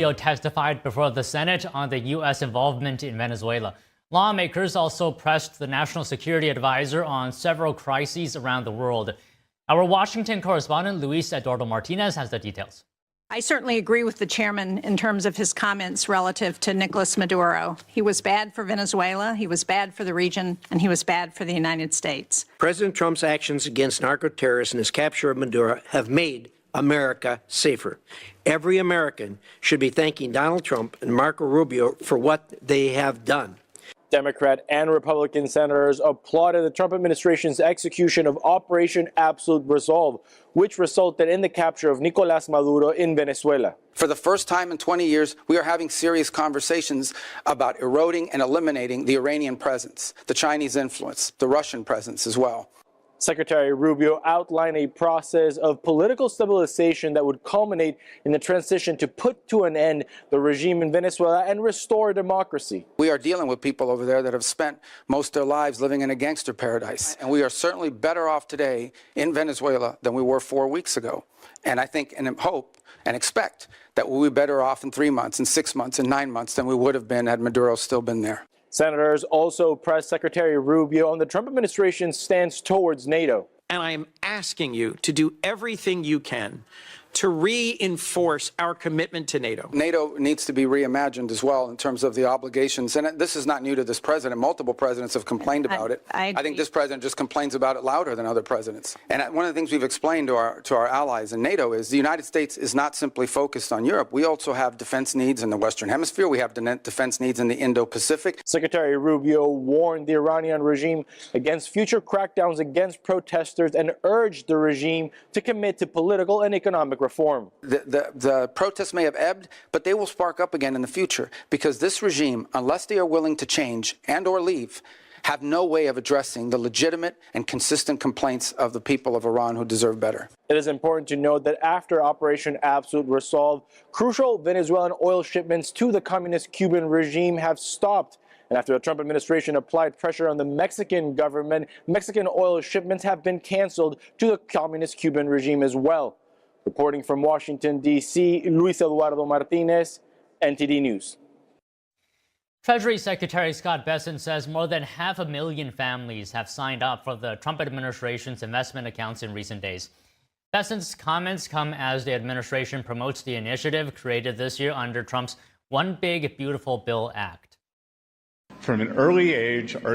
Rubio testified before the Senate on the U.S. involvement in Venezuela. Lawmakers also pressed the National Security Advisor on several crises around the world. Our Washington correspondent, Luis Eduardo Martinez, has the details. I certainly agree with the chairman in terms of his comments relative to Nicolas Maduro. He was bad for Venezuela, he was bad for the region, and he was bad for the United States. President Trump's actions against narco-terrorists and his capture of Maduro have made America safer. Every American should be thanking Donald Trump and Marco Rubio for what they have done. Democrat and Republican senators applauded the Trump administration's execution of Operation Absolute Resolve, which resulted in the capture of Nicolás Maduro in Venezuela. For the first time in 20 years, we are having serious conversations about eroding and eliminating the Iranian presence, the Chinese influence, the Russian presence as well. Secretary Rubio outlined a process of political stabilization that would culminate in the transition to put to an end the regime in Venezuela and restore democracy. We are dealing with people over there that have spent most of their lives living in a gangster paradise. And we are certainly better off today in Venezuela than we were 4 weeks ago. And I think and hope and expect that we'll be better off in 3 months, in 6 months, in 9 months than we would have been had Maduro still been there. Senators also pressed Secretary Rubio on the Trump administration's stance towards NATO. And I am asking you to do everything you can to reinforce our commitment to NATO. NATO needs to be reimagined as well in terms of the obligations. And this is not new to this president. Multiple presidents have complained about it. I think this president just complains about it louder than other presidents. And one of the things we've explained to our allies in NATO is the United States is not simply focused on Europe. We also have defense needs in the Western Hemisphere. We have defense needs in the Indo-Pacific. Secretary Rubio warned the Iranian regime against future crackdowns against protesters and urged the regime to commit to political and economic reform. The protests may have ebbed, but they will spark up again in the future because this regime, unless they are willing to change and or leave, have no way of addressing the legitimate and consistent complaints of the people of Iran who deserve better. It is important to note that after Operation Absolute Resolve, crucial Venezuelan oil shipments to the communist Cuban regime have stopped. And after the Trump administration applied pressure on the Mexican government, Mexican oil shipments have been canceled to the communist Cuban regime as well. Reporting from Washington, D.C., Luis Eduardo Martinez, NTD News. Treasury Secretary Scott Bessent says more than 500,000 families have signed up for the Trump administration's investment accounts in recent days. Bessent's comments come as the administration promotes the initiative created this year under Trump's One Big Beautiful Bill Act. From an early age, our